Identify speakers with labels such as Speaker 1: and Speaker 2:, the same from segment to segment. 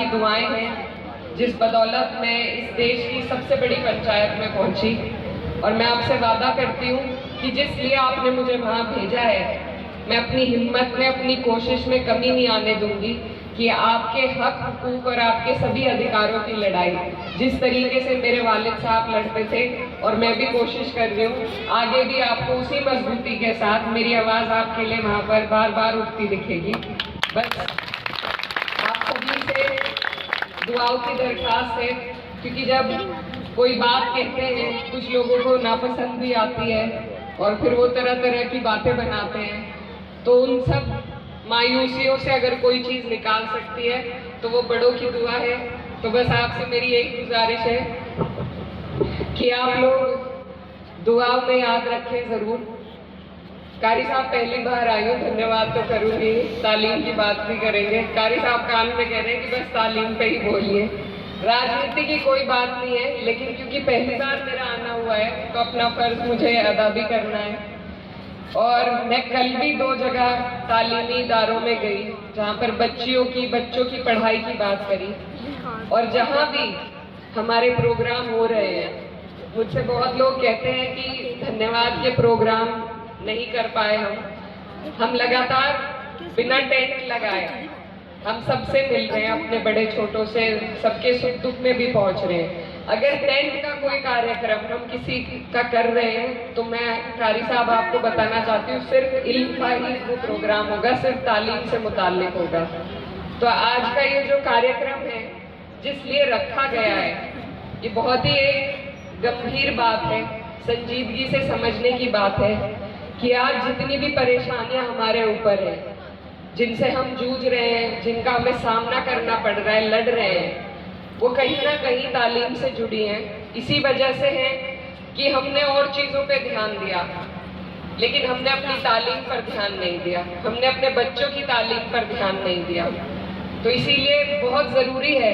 Speaker 1: आपकी दुआएं हैं जिस बदौलत मैं इस देश की सबसे बड़ी पंचायत में पहुंची। और मैं आपसे वादा करती हूँ कि जिस लिए आपने मुझे वहाँ भेजा है, मैं अपनी हिम्मत में, अपनी कोशिश में कमी नहीं आने दूंगी कि आपके हक, हुकूक और आपके सभी अधिकारों की लड़ाई जिस तरीके से मेरे वालिद साहब लड़ते थे, और मैं भी कोशिश कर रही हूँ, आगे भी आपको उसी मजबूती के साथ मेरी आवाज़ आपके लिए वहाँ पर बार बार उठती दिखेगी। बस आप सभी से दुआओं की दरख्वास्त है, क्योंकि जब कोई बात कहते हैं कुछ लोगों को नापसंद भी आती है और फिर वो तरह तरह की बातें बनाते हैं, तो उन सब मायूसियों से अगर कोई चीज़ निकाल सकती है तो वो बड़ों की दुआ है। तो बस आपसे मेरी एक गुजारिश है कि आप लोग दुआ में याद रखें ज़रूर। कारी साहब पहली बार आई हूँ, धन्यवाद तो करूँगी, तालीम की बात भी करेंगे। कारी साहब कान में कह रहे हैं कि बस तालीम पे ही बोलिए, राजनीति की कोई बात नहीं है, लेकिन क्योंकि पहली बार मेरा आना हुआ है तो अपना फर्ज मुझे अदा भी करना है। और मैं कल भी 2 जगह तालीमी इदारों में गई जहाँ पर बच्चों की पढ़ाई की बात करी, और जहाँ भी हमारे प्रोग्राम हो रहे हैं, मुझसे बहुत लोग कहते हैं कि धन्यवाद के प्रोग्राम नहीं कर पाए हम लगातार बिना टेंट लगाए हम सबसे मिल रहे हैं, अपने बड़े छोटों से सबके सुख दुख में भी पहुंच रहे हैं। अगर टेंट का कोई कार्यक्रम हम किसी का कर रहे हैं तो मैं कारी साहब आपको बताना चाहती हूँ, सिर्फ इल्म का ही वो प्रोग्राम होगा, सिर्फ तालीम से मुताल्लिक होगा। तो आज का ये जो कार्यक्रम है जिस लिए रखा गया है, ये बहुत ही एक गंभीर बात है, संजीदगी से समझने की बात है कि आज जितनी भी परेशानियां हमारे ऊपर है, जिनसे हम जूझ रहे हैं, जिनका हमें सामना करना पड़ रहा है, लड़ रहे हैं, वो कहीं ना कहीं तालीम से जुड़ी हैं। इसी वजह से है कि हमने और चीज़ों पे ध्यान दिया, लेकिन हमने अपनी तालीम पर ध्यान नहीं दिया, हमने अपने बच्चों की तालीम पर ध्यान नहीं दिया। तो इसीलिए बहुत ज़रूरी है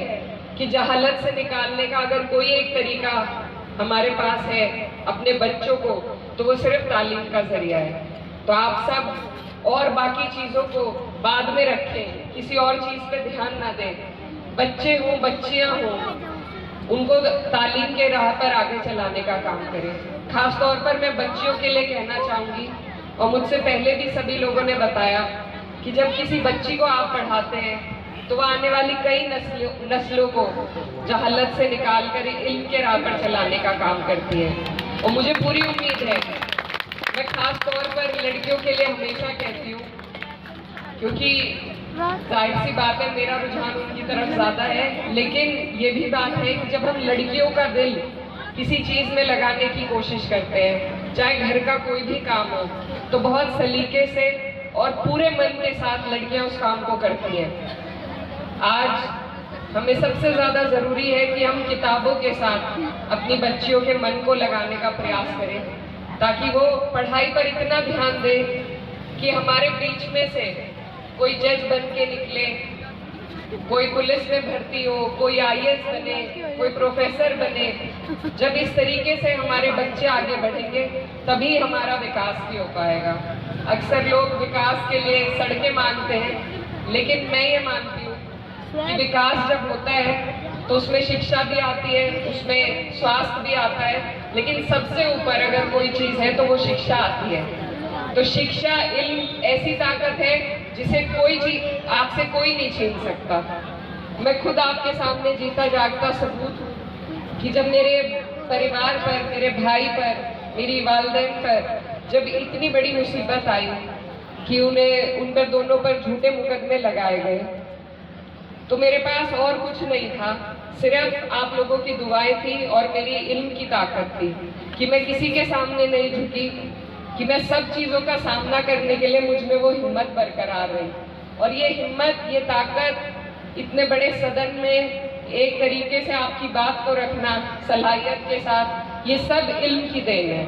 Speaker 1: कि जहालत से निकालने का अगर कोई एक तरीका हमारे पास है अपने बच्चों को, तो वो सिर्फ तालीम का जरिया है। तो आप सब और बाकी चीज़ों को बाद में रखें, किसी और चीज़ पे ध्यान ना दें। बच्चे हों, बच्चियां हों, उनको तालीम के राह पर आगे चलाने का काम करें। खास तौर पर मैं बच्चियों के लिए कहना चाहूँगी, और मुझसे पहले भी सभी लोगों ने बताया कि जब किसी बच्ची को आप पढ़ाते हैं तो वह आने वाली कई नस्लों को जहालत से निकाल कर इल्म के राह पर चलाने का काम करती है। और मुझे पूरी उम्मीद है, मैं खास तौर पर लड़कियों के लिए हमेशा कहती हूँ, क्योंकि जाहिर सी बात है मेरा रुझान उनकी तरफ ज़्यादा है, लेकिन ये भी बात है कि जब हम लड़कियों का दिल किसी चीज़ में लगाने की कोशिश करते हैं, चाहे घर का कोई भी काम हो, तो बहुत सलीके से और पूरे मन के साथ लड़कियां उस काम को करती हैं। आज हमें सबसे ज़्यादा ज़रूरी है कि हम किताबों के साथ अपनी बच्चियों के मन को लगाने का प्रयास करें, ताकि वो पढ़ाई पर इतना ध्यान दें कि हमारे बीच में से कोई जज बन के निकले, कोई पुलिस में भर्ती हो, कोई आईएएस बने, कोई प्रोफेसर बने। जब इस तरीके से हमारे बच्चे आगे बढ़ेंगे तभी हमारा विकास भी हो पाएगा। अक्सर लोग विकास के लिए सड़कें मांगते हैं, लेकिन मैं ये मानती हूँ कि विकास जब होता है तो उसमें शिक्षा भी आती है, उसमें स्वास्थ्य भी आता है, लेकिन सबसे ऊपर अगर कोई चीज़ है तो वो शिक्षा आती है। तो शिक्षा, इल्म ऐसी ताकत है जिसे कोई चीज आपसे कोई नहीं छीन सकता। मैं खुद आपके सामने जीता जागता सबूत हूँ कि जब मेरे परिवार पर, मेरे भाई पर, मेरी वालिदैन पर जब इतनी बड़ी मुसीबत आई कि उन पर दोनों पर झूठे मुकदमे लगाए गए, तो मेरे पास और कुछ नहीं था, सिर्फ आप लोगों की दुआएं थी और मेरी इल्म की ताकत थी कि मैं किसी के सामने नहीं झुकी, कि मैं सब चीज़ों का सामना करने के लिए मुझ में वो हिम्मत बरकरार रही। और ये हिम्मत, ये ताकत इतने बड़े सदन में एक तरीके से आपकी बात को रखना सलाहियत के साथ, ये सब इल्म की देन है।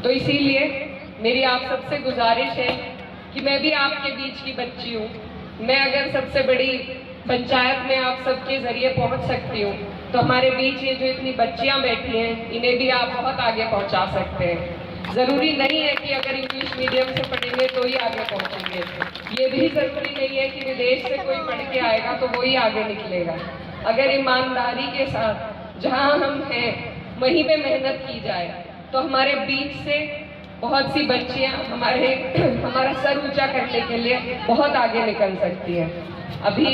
Speaker 1: तो इसीलिए मेरी आप सबसे गुजारिश है कि मैं भी आपके बीच की बच्ची हूँ, मैं अगर सबसे बड़ी पंचायत में आप सबके जरिए पहुँच सकती हूँ तो हमारे बीच ये जो इतनी बच्चियाँ बैठी हैं इन्हें भी आप बहुत आगे पहुँचा सकते हैं। ज़रूरी नहीं है कि अगर इंग्लिश मीडियम से पढ़ेंगे तो ही आगे पहुंचेंगे। ये भी ज़रूरी नहीं है कि विदेश से कोई पढ़ के आएगा तो वो ही आगे निकलेगा। अगर ईमानदारी के साथ जहाँ हम हैं वहीं पे मेहनत की जाए तो हमारे बीच से बहुत सी बच्चियाँ हमारा सर ऊंचा करने के लिए बहुत आगे निकल सकती हैं। अभी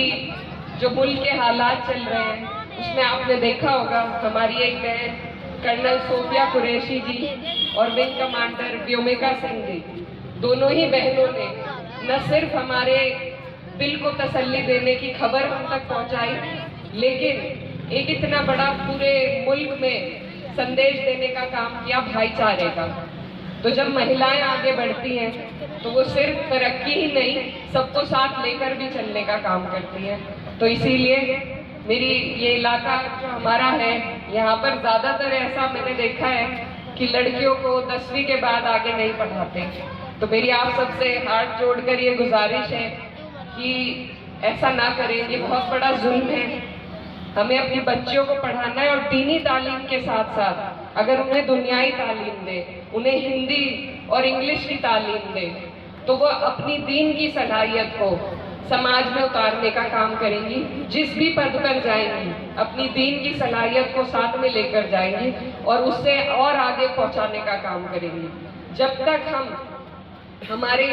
Speaker 1: जो मुल्क के हालात चल रहे हैं उसमें आपने देखा होगा हमारी एक बहन कर्नल सोफिया कुरैशी जी और विंग कमांडर व्योमिका सिंह जी, दोनों ही बहनों ने न सिर्फ हमारे दिल को तसल्ली देने की खबर हम तक पहुंचाई, लेकिन एक इतना बड़ा पूरे मुल्क में संदेश देने का काम किया भाईचारे का। तो जब महिलाएं आगे बढ़ती हैं तो वो सिर्फ तरक्की ही नहीं, सबको साथ लेकर भी चलने का काम करती हैं। तो इसीलिए मेरी ये इलाका जो हमारा है, यहाँ पर ज़्यादातर ऐसा मैंने देखा है कि लड़कियों को 10वीं के बाद आगे नहीं पढ़ाते। तो मेरी आप सबसे हाथ जोड़कर ये गुजारिश है कि ऐसा ना करें, ये बहुत बड़ा जुल्म है। हमें अपनी बच्चियों को पढ़ाना है और दीनी तालीम के साथ साथ अगर उन्हें दुनियाई तालीम दे, उन्हें हिंदी और इंग्लिश की तालीम दे, तो वो अपनी दीन की सलाहियत को समाज में उतारने का काम करेंगी। जिस भी पद पर जाएंगी अपनी दीन की सलाहियत को साथ में लेकर जाएंगी और उससे और आगे पहुंचाने का काम करेंगी। जब तक हम हमारे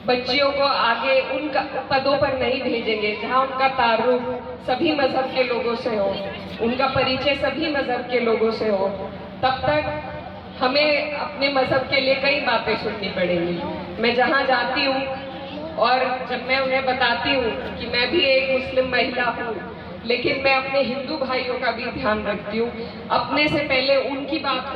Speaker 1: बच्चियों को आगे उन पदों पर नहीं भेजेंगे जहां उनका तारुफ सभी मजहब के लोगों से हो, उनका परिचय सभी मजहब के लोगों से हो, तब तक हमें अपने मजहब के लिए कई बातें सुननी पड़ेंगी। मैं जहां जाती हूँ और जब मैं उन्हें बताती हूँ कि मैं भी एक मुस्लिम महिला हूँ, लेकिन मैं अपने हिंदू भाइयों का भी ध्यान रखती हूँ, अपने से पहले उनकी बात को